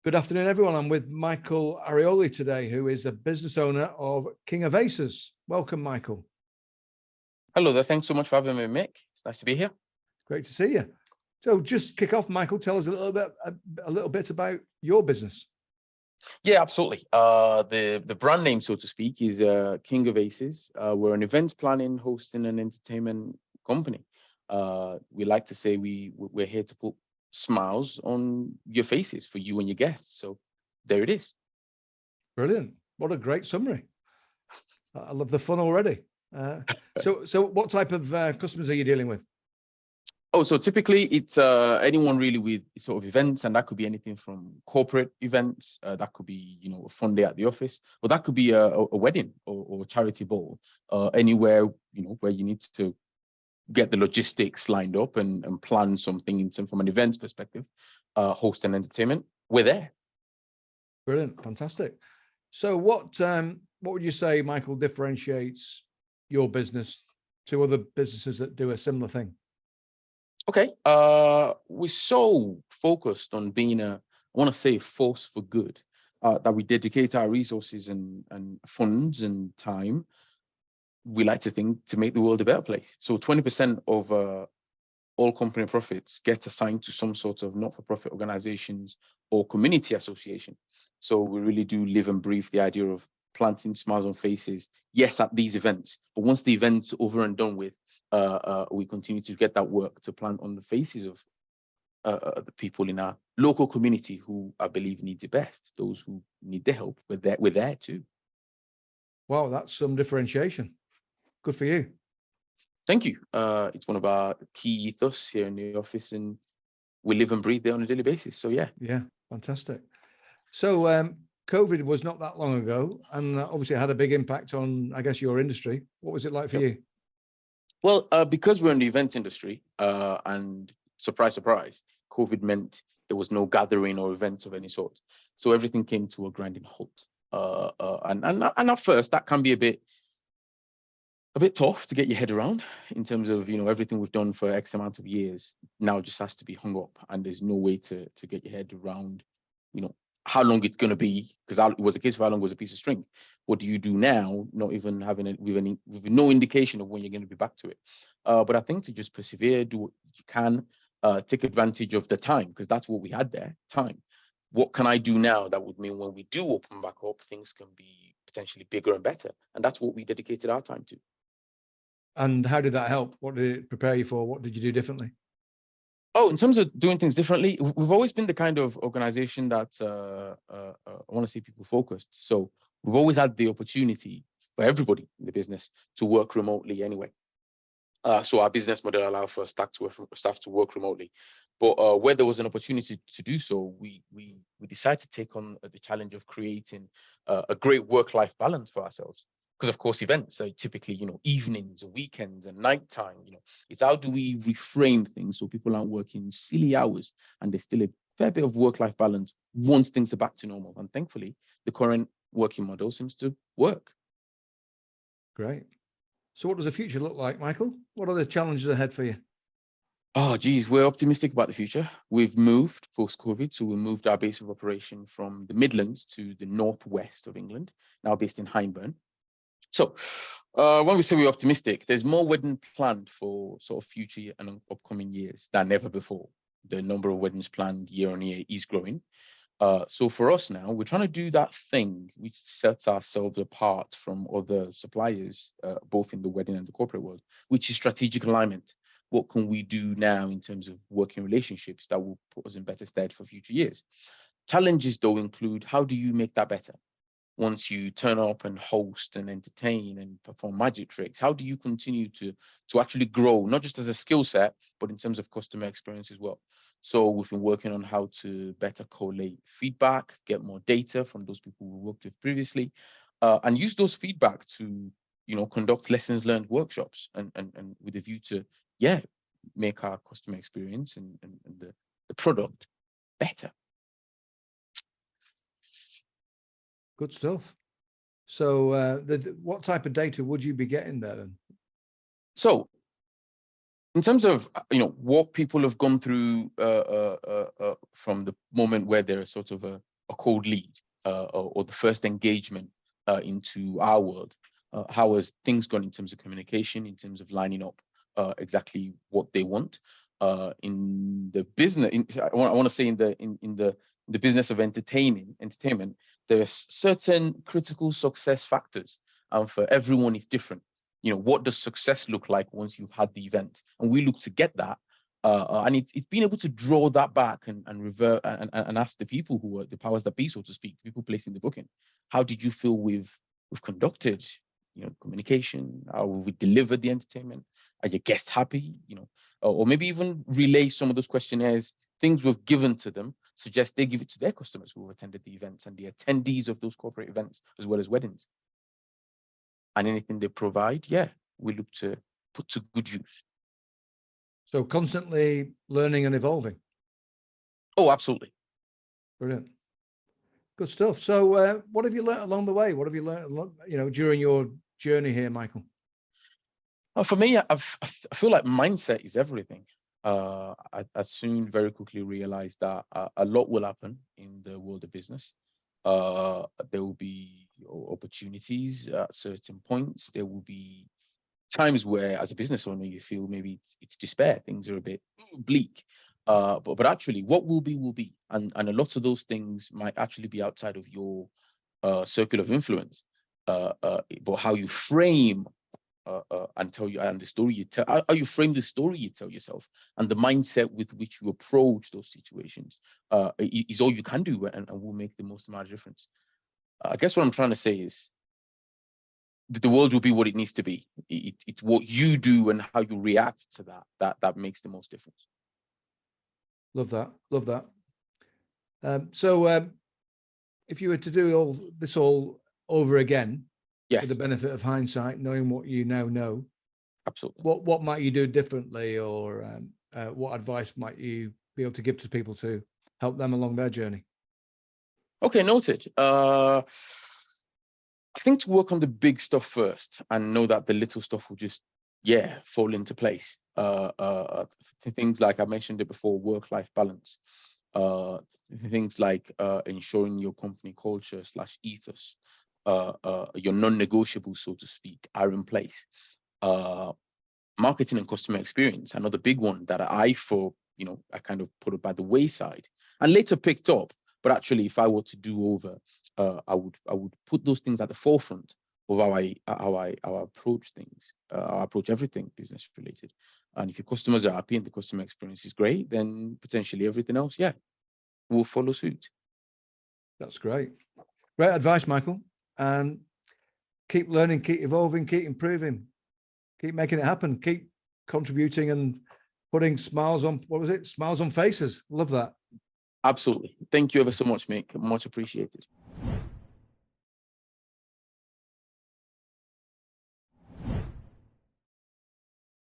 Good afternoon, everyone. I'm with Michael Areole today, who is a business owner of King of Aces. Welcome, Michael. Hello there. Thanks so much for having me, Mick. It's nice to be here. Great to see you. So just kick off, Michael, tell us a little bit about your business. Yeah, absolutely. The brand name, so to speak, is King of Aces. We're an events planning, hosting, and entertainment company. We like to say we're here to put smiles on your faces for you and your guests. So there it is. Brilliant. What a great summary. I love the fun already. So what type of customers are you dealing with? Oh, so typically it's anyone really with sort of events, and that could be anything from corporate events, that could be, a fun day at the office, or that could be a wedding or a charity ball, anywhere, where you need to get the logistics lined up and plan something from an events perspective, host and entertainment, we're there. Brilliant. Fantastic. So what would you say, Michael, differentiates your business to other businesses that do a similar thing? Okay. We're so focused on being I want to say, force for good, that we dedicate our resources and funds and time. We like to think to make the world a better place. So 20% of all company profits get assigned to some sort of not-for-profit organizations or community association. So we really do live and breathe the idea of planting smiles on faces, yes, at these events, but once the event's over and done with, we continue to get that work to plant on the faces of the people in our local community who I believe need the best. Those who need the help, we're there too. Wow, that's some differentiation. Good for you. Thank you. It's one of our key ethos here in the office, and we live and breathe there on a daily basis. So yeah. Yeah, fantastic. So COVID was not that long ago, and obviously it had a big impact on, I guess, your industry. What was it like for you? Well, because we're in the event industry, and surprise, surprise, COVID meant there was no gathering or events of any sort. So everything came to a grinding halt. And at first, that can be a bit tough to get your head around in terms of, everything we've done for X amount of years now just has to be hung up, and there's no way to get your head around, how long it's going to be, because it was a case of how long was a piece of string. What do you do now, not even having with no indication of when you're going to be back to it? But I think to just persevere, do what you can, take advantage of the time, because that's what we had there, time. What can I do now that would mean when we do open back up, things can be potentially bigger and better? And that's what we dedicated our time to. And how did that help? What did it prepare you for? What did you do differently? Oh, in terms of doing things differently, we've always been the kind of organization that I want to see people focused. So we've always had the opportunity for everybody in the business to work remotely anyway. So our business model allows for staff to work remotely. But where there was an opportunity to do so, we decided to take on the challenge of creating a great work-life balance for ourselves. Because of course, events are typically, evenings and weekends and nighttime. It's how do we reframe things so people aren't working silly hours and there's still a fair bit of work-life balance once things are back to normal. And thankfully, the current working model seems to work. Great. So what does the future look like, Michael? What are the challenges ahead for you? Oh, geez, we're optimistic about the future. We've moved post-COVID, so we moved our base of operation from the Midlands to the northwest of England, now based in Hyndburn. So when we say we're optimistic, there's more weddings planned for sort of future and upcoming years than ever before. The number of weddings planned year on year is growing. So for us now, we're trying to do that thing which sets ourselves apart from other suppliers, both in the wedding and the corporate world, which is strategic alignment. What can we do now in terms of working relationships that will put us in better stead for future years? Challenges, though, include how do you make that better? Once you turn up and host and entertain and perform magic tricks, how do you continue to actually grow, not just as a skill set, but in terms of customer experience as well? So we've been working on how to better collate feedback, get more data from those people we worked with previously, and use those feedback to, conduct lessons learned workshops and with a view to, make our customer experience and the product better. Good stuff. So what type of data would you be getting there then? So in terms of, what people have gone through from the moment where they're sort of a cold lead or the first engagement into our world, how has things gone in terms of communication, in terms of lining up exactly what they want in the business? I want to say in the business of entertainment, there are certain critical success factors, and for everyone it's different. You know, what does success look like once you've had the event? And we look to get that. And it's being able to draw that back and revert and ask the people who are the powers that be, so to speak, the people placing the booking, how did you feel we've conducted, you know, communication? How we delivered the entertainment? Are your guests happy? You know, or maybe even relay some of those questionnaires, things we've given to them, suggest they give it to their customers who have attended the events and the attendees of those corporate events, as well as weddings. And anything they provide, yeah, we look to put to good use. So constantly learning and evolving. Oh, absolutely. Brilliant. Good stuff. So what have you learned along the way? What have you learned, you know, during your journey here, Michael? For me, I feel like mindset is everything. I soon very quickly realized that a lot will happen in the world of business. There will be opportunities at certain points. There will be times where, as a business owner, you feel maybe it's despair. Things are a bit bleak. But actually, what will be, and a lot of those things might actually be outside of your circle of influence. But how you frame and tell you, and the story you tell, how you frame the story you tell yourself, and the mindset with which you approach those situations is all you can do, and will make the most amount of difference. I guess what I'm trying to say is the world will be what it needs to be. It's what you do and how you react to that makes the most difference. Love that. Love that. So if you were to do all over again, yes, with the benefit of hindsight, knowing what you now know, absolutely, what might you do differently, or what advice might you be able to give to people to help them along their journey? Okay, noted. I think to work on the big stuff first and know that the little stuff will just, fall into place. Things like I mentioned it before, work-life balance. Things like ensuring your company culture / ethos, your non-negotiables, so to speak, are in place. Marketing and customer experience, another big one that I kind of put it by the wayside and later picked up. But actually, if I were to do over, I would put those things at the forefront of how I approach things. I approach everything business related. And if your customers are happy and the customer experience is great, then potentially everything else, will follow suit. That's great. Great advice, Michael. And keep learning, keep evolving, keep improving, keep making it happen, keep contributing and putting smiles on, smiles on faces. Love that. Absolutely. Thank you ever so much, Mick. Much appreciated.